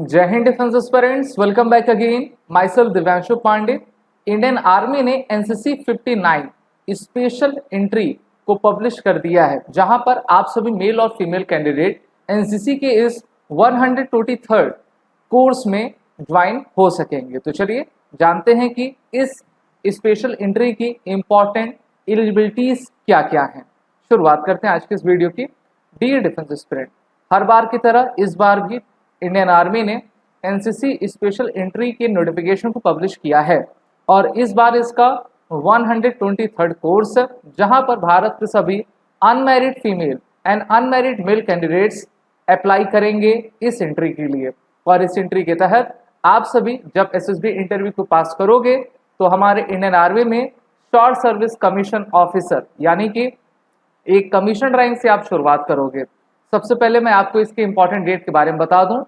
जय हिंद defence aspirants, welcome back again. Myself Divyanshu Pandey. Indian army ने एनसीसी 59 स्पेशल एंट्री को पब्लिश कर दिया है, जहां पर आप सभी मेल और फीमेल कैंडिडेट एनसीसी के इस 123rd कोर्स में ज्वाइन हो सकेंगे। तो चलिए जानते हैं कि इस स्पेशल एंट्री की इंपॉर्टेंट एलिजिबिलिटीज क्या क्या हैं। शुरुआत करते हैं आज की इस वीडियो की। डियर डिफेंस एस्पिरेंट, हर बार की तरह इस बार भी इंडियन आर्मी ने एनसीसी स्पेशल एंट्री के नोटिफिकेशन को पब्लिश किया है और इस बार इसका 123rd कोर्स है, जहां पर भारत के सभी unmarried female and unmarried male candidates apply करेंगे इस एंट्री के लिए। और इस एंट्री के तहत आप सभी जब एसएसबी इंटरव्यू को पास करोगे तो हमारे इंडियन आर्मी में शॉर्ट सर्विस कमीशन ऑफिसर यानी कि एक कमीशन रैंक से आप शुरुआत करोगे। सबसे पहले मैं आपको इसके इंपॉर्टेंट डेट के बारे में बता दूं।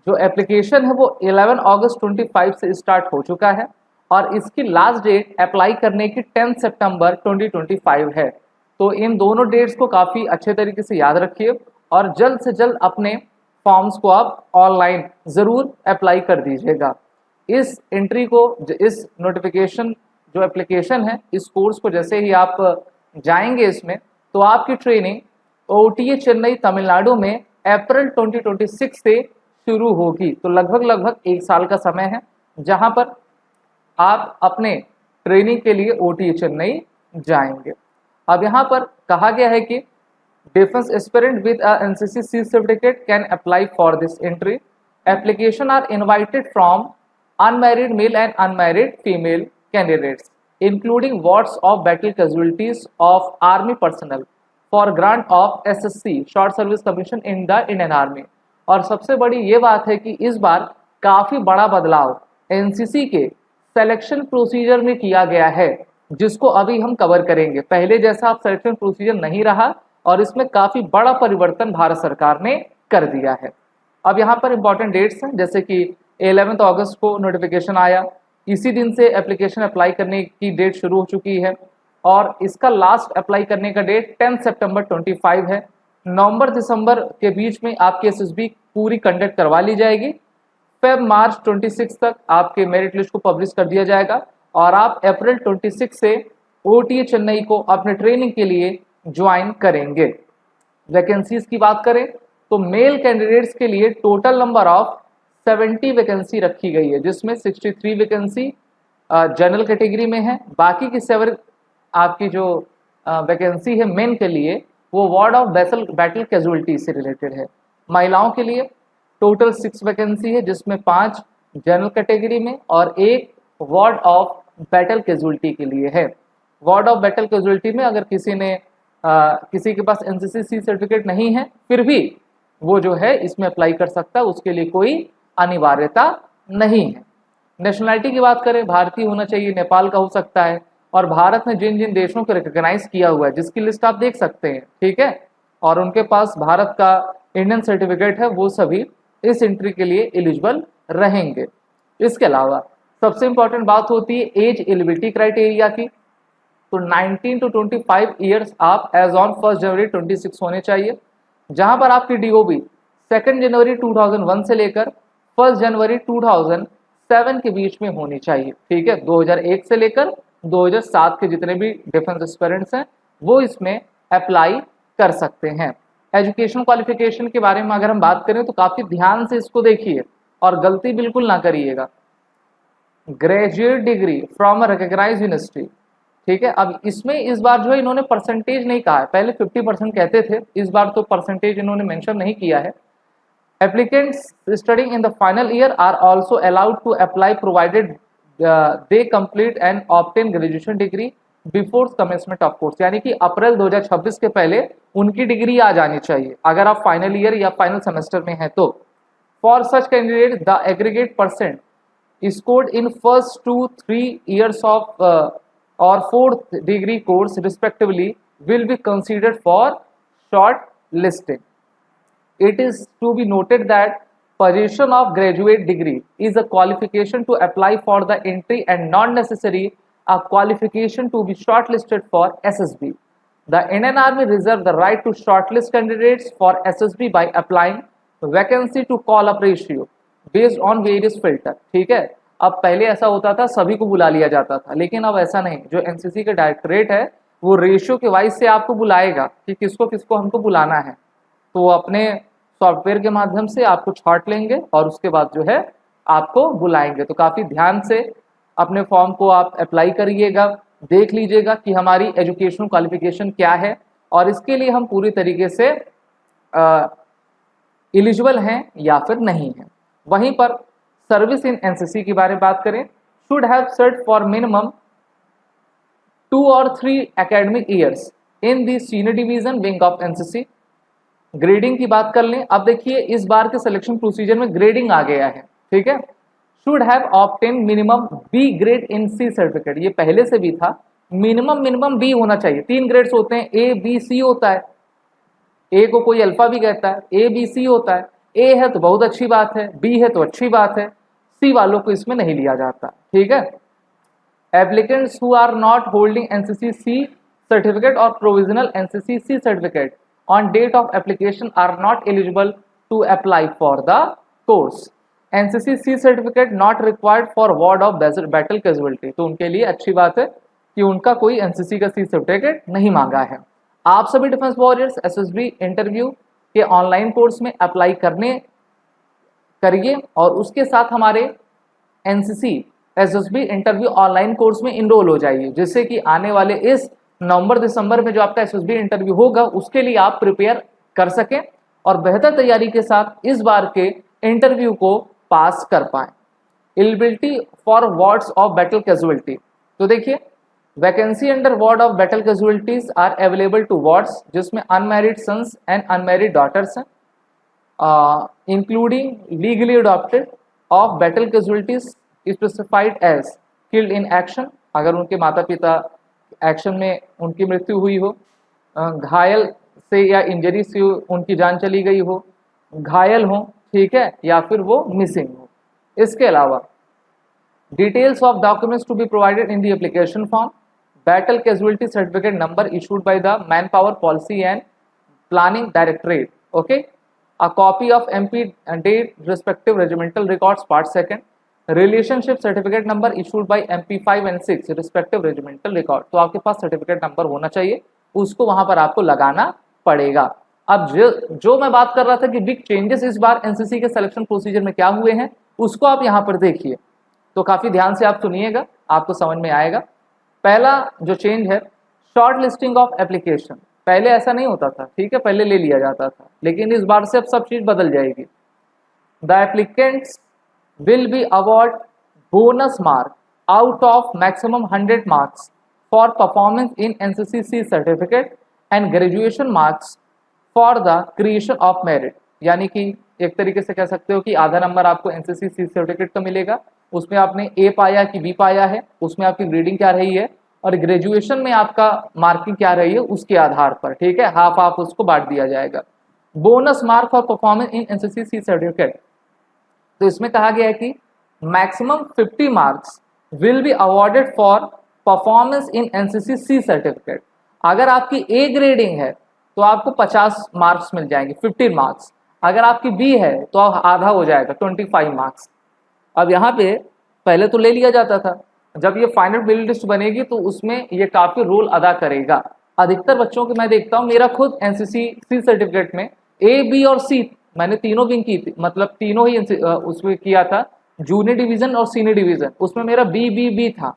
जो एप्लीकेशन है वो 11 अगस्त 25 से स्टार्ट हो चुका है और इसकी लास्ट डेट अप्लाई करने की 10 सितंबर 2025 है। तो इन दोनों डेट्स को काफ़ी अच्छे तरीके से याद रखिए और जल्द से जल्द अपने फॉर्म्स को आप ऑनलाइन ज़रूर अप्लाई कर दीजिएगा। इस एंट्री को, इस नोटिफिकेशन जो एप्लीकेशन है, इस कोर्स को जैसे ही आप जाएंगे इसमें, तो आपकी ट्रेनिंग ओटीए चेन्नई तमिलनाडु में अप्रैल 2026 से शुरू होगी। तो लगभग 1 साल का समय है जहां पर आप अपने ट्रेनिंग के लिए ओटीए चेन्नई जाएंगे। अब यहाँ पर कहा गया है कि defence aspirant with NCC C certificate can apply for this entry. Application are invited from unmarried male and unmarried female candidates including wards of battle casualties of army personnel for grant of SSC short service commission in the Indian army. और सबसे बड़ी ये बात है कि इस बार काफ़ी बड़ा बदलाव एनसीसी के सिलेक्शन प्रोसीजर में किया गया है, जिसको अभी हम कवर करेंगे। पहले जैसा अब सिलेक्शन प्रोसीजर नहीं रहा और इसमें काफ़ी बड़ा परिवर्तन भारत सरकार ने कर दिया है। अब यहाँ पर इंपॉर्टेंट डेट्स हैं, जैसे कि 11 अगस्त को नोटिफिकेशन आया, इसी दिन से एप्लीकेशन अप्लाई करने की डेट शुरू हो चुकी है और इसका लास्ट अप्लाई करने का डेट 10 सितंबर 25 है। नवंबर दिसंबर के बीच में आपकी एसएसबी पूरी कंडक्ट करवा ली जाएगी। फेब मार्च 26 तक आपके मेरिट लिस्ट को पब्लिश कर दिया जाएगा और आप अप्रैल 26 से ओटीए चेन्नई को अपने ट्रेनिंग के लिए ज्वाइन करेंगे। वैकेंसीज की बात करें तो मेल कैंडिडेट्स के लिए टोटल नंबर ऑफ 70 वैकेंसी रखी गई है, जिसमें 63 वैकेंसी जनरल कैटेगरी में है। बाकी की 7 आपकी जो वैकेंसी है मेन के लिए वो वार्ड ऑफ बैटल कैजुअलिटी से रिलेटेड है। महिलाओं के लिए टोटल 6 वैकेंसी है, जिसमें 5 जनरल कैटेगरी में और 1 वार्ड ऑफ बैटल कैजुअलिटी के लिए है। वार्ड ऑफ बैटल कैजुअलिटी में अगर किसी के पास एनसीसी सी सर्टिफिकेट नहीं है, फिर भी वो जो है इसमें अप्लाई कर सकता है, उसके लिए कोई अनिवार्यता नहीं है। नेशनलिटी की बात करें, भारतीय होना चाहिए, नेपाल का हो सकता है। और भारत ने जिन जिन देशों को रिकॉग्नाइज किया हुआ है, जिसकी लिस्ट आप देख सकते हैं, ठीक है, और उनके पास भारत का इंडियन सर्टिफिकेट है, वो सभी इस एंट्री के लिए एलिजिबल रहेंगे। इसके अलावा सबसे इंपॉर्टेंट बात होती है एज एलिजिबिलिटी क्राइटेरिया की। तो 19 to 25 ईयर्स आप एज ऑन 1 जनवरी 26 होने चाहिए, जहां पर आपकी डीओबी 2 जनवरी 2001 से लेकर 1 जनवरी 2007 के बीच में होनी चाहिए। ठीक है, 2001 से लेकर 2007 के जितने भी डिफेंस एस्पिरेंट्स हैं वो इसमें अप्लाई कर सकते हैं। एजुकेशन क्वालिफिकेशन के बारे में अगर हम बात करें तो काफ़ी ध्यान से इसको देखिए और गलती बिल्कुल ना करिएगा। Graduate degree from a recognised university, ठीक है। अब इसमें इस बार जो है इन्होंने परसेंटेज नहीं कहा है, पहले 50% कहते थे, इस बार तो परसेंटेज इन्होंने मेंशन नहीं किया है। Applicants studying in the final year are also allowed to apply provided they complete and obtain graduation degree before commencement of course, यानी कि अप्रैल 2026 के पहले उनकी डिग्री आ जानी चाहिए अगर आप फाइनल ईयर या फाइनल सेमेस्टर में हैं तो। For such candidate the aggregate percent scored in first 2-3 years of और 4th degree course respectively will be considered for short listing. It is to be noted that possession of graduate degree is a qualification to apply for the entry and not necessarily a qualification to be shortlisted for SSB. The Indian Army reserves the right to shortlist candidates for SSB by applying vacancy to call-up ratio based on various filter, ठीक है। अब पहले ऐसा होता था सभी को बुला लिया जाता था, लेकिन अब ऐसा नहीं, जो एनसीसी का डायरेक्टरेट है वो रेशियो के वाइज से आपको बुलाएगा कि किसको किसको हमको बुलाना है, तो वो अपने सॉफ्टवेयर के माध्यम से आपको छांट लेंगे और उसके बाद जो है आपको बुलाएंगे। तो काफ़ी ध्यान से अपने फॉर्म को आप अप्लाई करिएगा, देख लीजिएगा कि हमारी एजुकेशनल क्वालिफिकेशन क्या है और इसके लिए हम पूरी तरीके से एलिजिबल हैं या फिर नहीं हैं। वहीं पर सर्विस इन एनसीसी के बारे में बात करें, should have serve for minimum 2 or 3 academic years in the senior division wing of NCC। Grading की बात कर लें, अब देखिए इस बार के सिलेक्शन प्रोसीजर में ग्रेडिंग आ गया है, ठीक है। Should have obtain minimum B grade in C certificate, ये पहले से भी था, मिनिमम बी होना चाहिए। 3 ग्रेड्स होते हैं, ए बी सी होता है, ए को कोई अल्फा भी कहता है, ए बी सी होता है। ए है तो बहुत अच्छी बात है, बी है तो अच्छी बात है, सी वालों को इसमें नहीं लिया जाता, ठीक है। Applicants who are not holding NCC C certificate or provisional NCC C certificate on date of application are not eligible to apply for the course। NCC C certificate not required for ward of battle casualty, तो उनके लिए अच्छी बात है कि उनका कोई NCC का C certificate नहीं मांगा है। आप सभी डिफेंस वॉरियर्स SSB इंटरव्यू के ऑनलाइन कोर्स में अप्लाई करिए और उसके साथ हमारे NCC SSB interview online course में इनरोल हो जाइए, जिससे कि आने वाले इस नवंबर दिसंबर में जो आपका SSB इंटरव्यू होगा उसके लिए आप प्रिपेयर कर सकें और बेहतर तैयारी के साथ इस बार के इंटरव्यू को पास कर पाएं। Eligibility for wards of battle casualty, तो देखिए vacancy under ward of battle casualties are available to wards जिसमें unmarried sons and unmarried daughters हैं, including legally adopted of battle casualties specified as killed in action, अगर उनके माता पिता action में उनकी मृत्यु हुई हो, घायल से या इंजरी से उनकी जान चली गई हो, घायल हो, ठीक है, या फिर वो मिसिंग हो। इसके अलावा details of documents to be provided in the application form, battle casualty certificate number issued by the manpower policy and planning directorate, okay, a copy of MP date respective regimental records part second, relationship certificate number issued by MP 5 and 6 respective regimental record, तो आपके पास certificate number होना चाहिए, उसको वहां पर आपको लगाना पड़ेगा। अब जो मैं बात कर रहा था कि बिग चेंजेस इस बार एनसीसी के सिलेक्शन प्रोसीजर में क्या हुए हैं उसको आप यहाँ पर देखिए, तो काफी ध्यान से आप सुनिएगा, आपको समझ में आएगा। पहला जो चेंज है शॉर्ट लिस्टिंग ऑफ एप्लीकेशन, पहले ऐसा नहीं होता था, ठीक है, पहले ले लिया जाता था, लेकिन इस बार से अब सब चीज बदल जाएगी। The applicants will be award bonus mark out of maximum 100 marks for performance in NCC C certificate and graduation marks for the creation of merit, यानी कि एक तरीके से कह सकते हो कि आधा नंबर आपको NCC C सर्टिफिकेट का मिलेगा, उसमें आपने A पाया कि B पाया है, उसमें आपकी ग्रेडिंग क्या रही है और ग्रेजुएशन में आपका मार्किंग क्या रही है उसके आधार पर, ठीक है, हाफ हाफ उसको बांट दिया जाएगा। Bonus mark for performance in NCC C certificate, तो इसमें कहा गया है कि maximum 50 marks will be awarded for performance in NCC C certificate. अगर आपकी ए ग्रेडिंग है तो आपको 50 मार्क्स मिल जाएंगे, 15 मार्क्स। अगर आपकी बी है तो आधा हो जाएगा, 25 मार्क्स। अब यहाँ पे पहले तो ले लिया जाता था, जब ये फाइनल मेरिट लिस्ट बनेगी तो उसमें ये काफी रोल अदा करेगा। अधिकतर बच्चों को मैं देखता हूँ, मेरा खुद एनसीसी सी सर्टिफिकेट में ए बी और सी मैंने तीनों विंग की थी, मतलब तीनों ही उसमें किया था, जूनियर डिवीजन और सीनियर डिवीजन, उसमें मेरा बी था,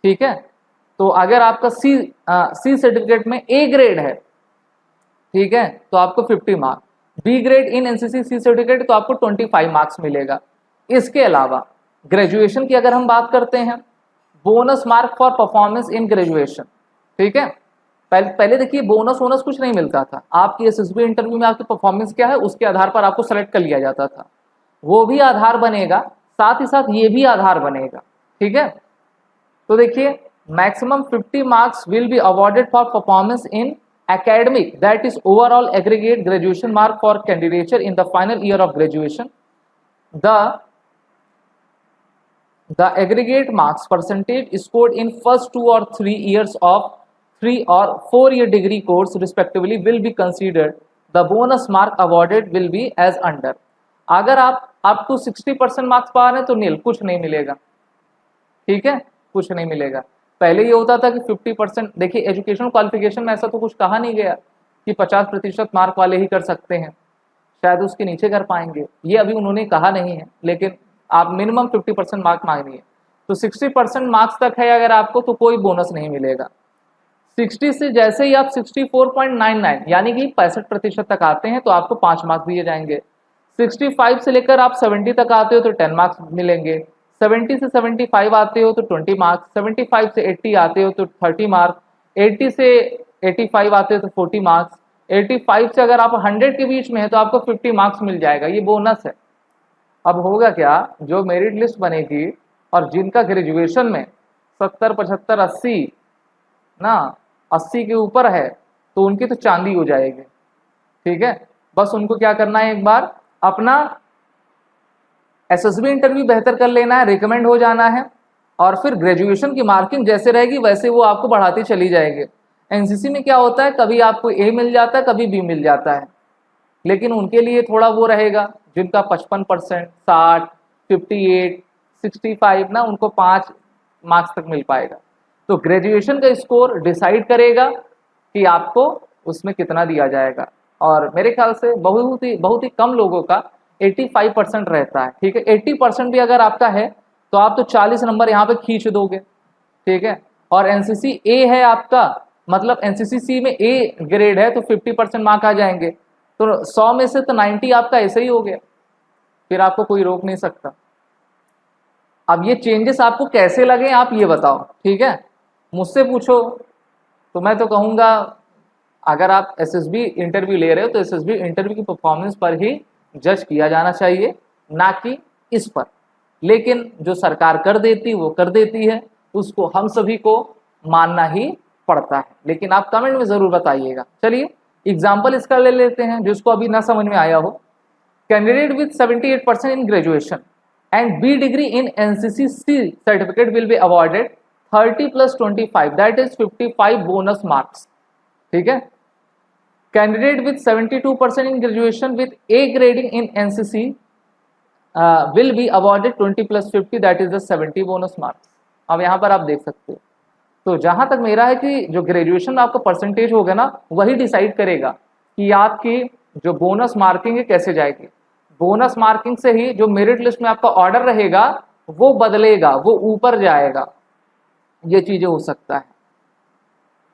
ठीक है। तो अगर आपका सी सर्टिफिकेट में ए ग्रेड है, ठीक है, तो आपको 50 marks, B grade in NCC C certificate तो आपको 25 मार्क्स मिलेगा। इसके अलावा ग्रेजुएशन की अगर हम बात करते हैं, bonus mark for performance in graduation, ठीक है। पहले देखिए बोनस वोनस कुछ नहीं मिलता था, आपकी एसएसबी इंटरव्यू में आपकी परफॉर्मेंस क्या है उसके आधार पर आपको सेलेक्ट कर लिया जाता था, वो भी आधार बनेगा, साथ ही साथ ये भी आधार बनेगा, ठीक है। तो देखिए maximum 50 marks will be awarded for performance in academic, that is overall aggregate graduation mark for candidature in the final year of graduation. The aggregate marks percentage scored in first 2 or 3 years of 3 or 4-year degree course respectively will be considered. The bonus mark awarded will be as under. अगर आप up to 60% marks पा रहे हैं तो नील, कुछ नहीं मिलेगा, ठीक है, कुछ नहीं मिलेगा। पहले ये होता था कि 50%, देखिए एजुकेशन क्वालिफिकेशन में ऐसा तो कुछ कहा नहीं गया कि 50% मार्क वाले ही कर सकते हैं, शायद उसके नीचे कर पाएंगे, ये अभी उन्होंने कहा नहीं है, लेकिन आप मिनिमम 50% मार्क मांगनी है। तो 60% मार्क्स तक है अगर आपको तो कोई बोनस नहीं मिलेगा। 60 से जैसे ही आप 64.99 यानी कि 65% तक आते हैं तो आपको 5 मार्क्स दिए जाएंगे। 65 से लेकर आप 70 तक आते हो तो 10 मार्क्स मिलेंगे। 70 से 75 आते हो तो 20 मार्क्स, 75 से 80 आते हो तो 30 मार्क्स, 80 से 85 आते हो तो 40 मार्क्स, 85 से अगर आप 100 के बीच में है तो आपको 50 मार्क्स मिल जाएगा, ये बोनस है। अब होगा क्या, जो मेरिट लिस्ट बनेगी और जिनका ग्रेजुएशन में 70, 75, 80 ना 80 के ऊपर है तो उनकी तो चांदी हो जाएगी, ठीक है। बस उनको क्या करना है, एक बार अपना एसएसबी इंटरव्यू बेहतर कर लेना है, रिकमेंड हो जाना है, और फिर ग्रेजुएशन की मार्किंग जैसे रहेगी वैसे वो आपको बढ़ाती चली जाएगी। एनसीसी में क्या होता है, कभी आपको ए मिल जाता है, कभी बी मिल जाता है, लेकिन उनके लिए थोड़ा वो रहेगा, जिनका 55%, 60, 58, 65 ना, उनको 5 मार्क्स तक मिल पाएगा। तो ग्रेजुएशन का स्कोर डिसाइड करेगा कि आपको उसमें कितना दिया जाएगा, और मेरे ख्याल से बहुत ही कम लोगों का 85% रहता है, ठीक है। 80% भी अगर आपका है तो आप तो 40 नंबर यहाँ पे खींच दोगे, ठीक है। और एनसीसी ए है आपका, मतलब एनसीसी सी में ए ग्रेड है तो 50% मार्क आ जाएंगे, तो 100 में से तो 90 आपका ऐसे ही हो गया, फिर आपको कोई रोक नहीं सकता। अब ये चेंजेस आपको कैसे लगे आप ये बताओ, ठीक है। मुझसे पूछो तो मैं तो कहूँगा अगर आप एसएसबी इंटरव्यू ले रहे हो तो एसएसबी इंटरव्यू की परफॉर्मेंस पर ही जज किया जाना चाहिए, ना कि इस पर। लेकिन जो सरकार कर देती वो कर देती है, उसको हम सभी को मानना ही पड़ता है। लेकिन आप कमेंट में ज़रूर बताइएगा। चलिए एग्जाम्पल इसका ले लेते हैं जिसको अभी ना समझ में आया हो। Candidate with 78% in graduation and B degree in NCC C certificate will be awarded 30 plus 25, that is 55 bonus marks, ठीक है। Candidate with 72% in graduation with A grading in NCC will be awarded 20 plus 50, that is the 70 bonus marks। अब यहाँ पर आप देख सकते हो, तो जहाँ तक मेरा है कि जो ग्रेजुएशन में आपका परसेंटेज होगा ना वही डिसाइड करेगा कि आपकी जो बोनस मार्किंग है कैसे जाएगी। बोनस मार्किंग से ही जो मेरिट लिस्ट में आपका ऑर्डर रहेगा वो बदलेगा, वो ऊपर जाएगा, ये चीजें हो सकता है।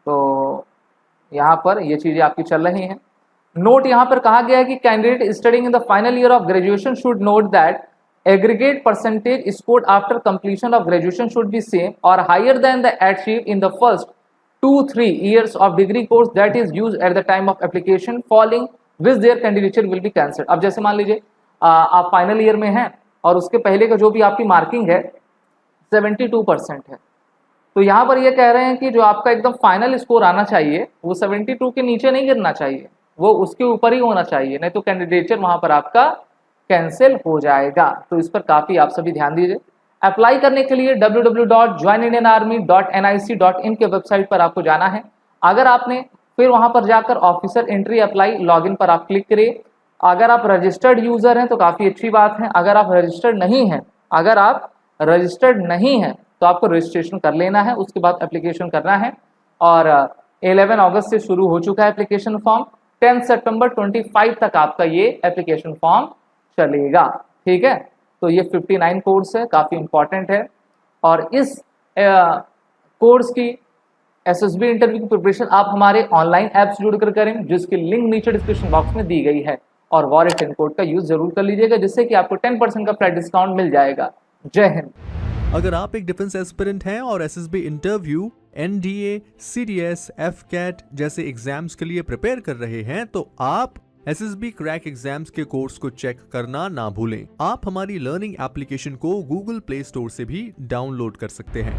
तो यहाँ पर ये चीजें आपकी चल रही हैं। नोट यहाँ पर कहा गया है कि candidate studying in the final year of graduation should note that aggregate percentage scored after completion of graduation should be same और higher than the achieved in the first 2-3 years of degree course that is used at the time of application following which their candidature will be cancelled। अब जैसे मान लीजिए आप final year में हैं और उसके पहले का जो भी आपकी मार्किंग है 72% है, तो यहाँ पर ये कह रहे हैं कि जो आपका एकदम फाइनल स्कोर आना चाहिए वो 72 के नीचे नहीं गिरना चाहिए, वो उसके ऊपर ही होना चाहिए, नहीं तो कैंडिडेचर वहाँ पर आपका कैंसिल हो जाएगा। तो इस पर काफ़ी आप सभी ध्यान दीजिए। अप्लाई करने के लिए www.joinindianarmy.nic.in के वेबसाइट पर आपको जाना है। अगर आपने फिर वहां पर जाकर ऑफिसर एंट्री अप्लाई लॉगिन पर आप क्लिक करिए। अगर आप रजिस्टर्ड यूजर हैं तो काफ़ी अच्छी बात है। अगर आप रजिस्टर्ड नहीं हैं तो आपको रजिस्ट्रेशन कर लेना है, उसके बाद एप्लीकेशन करना है। और 11 अगस्त से शुरू हो चुका है एप्लीकेशन फॉर्म, 10 सितंबर 25 तक आपका ये एप्लीकेशन फॉर्म चलेगा, ठीक है। तो ये 59 कोर्स है, काफ़ी इंपॉर्टेंट है। और इस कोर्स की एसएसबी इंटरव्यू की प्रिपरेशन आप हमारे ऑनलाइन ऐप से जुड़कर करें, जिसकी लिंक नीचे डिस्क्रिप्शन बॉक्स में दी गई है। और वॉलेट कोड का यूज जरूर कर लीजिएगा, जिससे कि आपको 10% का फ्लैट डिस्काउंट मिल जाएगा। जय हिंद। अगर आप एक डिफेंस एस्पिरेंट हैं और SSB interview, NDA, CDS, AFCAT जैसे एग्जाम्स के लिए प्रिपेयर कर रहे हैं तो आप एसएसबी क्रैक एग्जाम्स के कोर्स को चेक करना ना भूलें। आप हमारी लर्निंग एप्लीकेशन को गूगल प्ले स्टोर से भी डाउनलोड कर सकते हैं।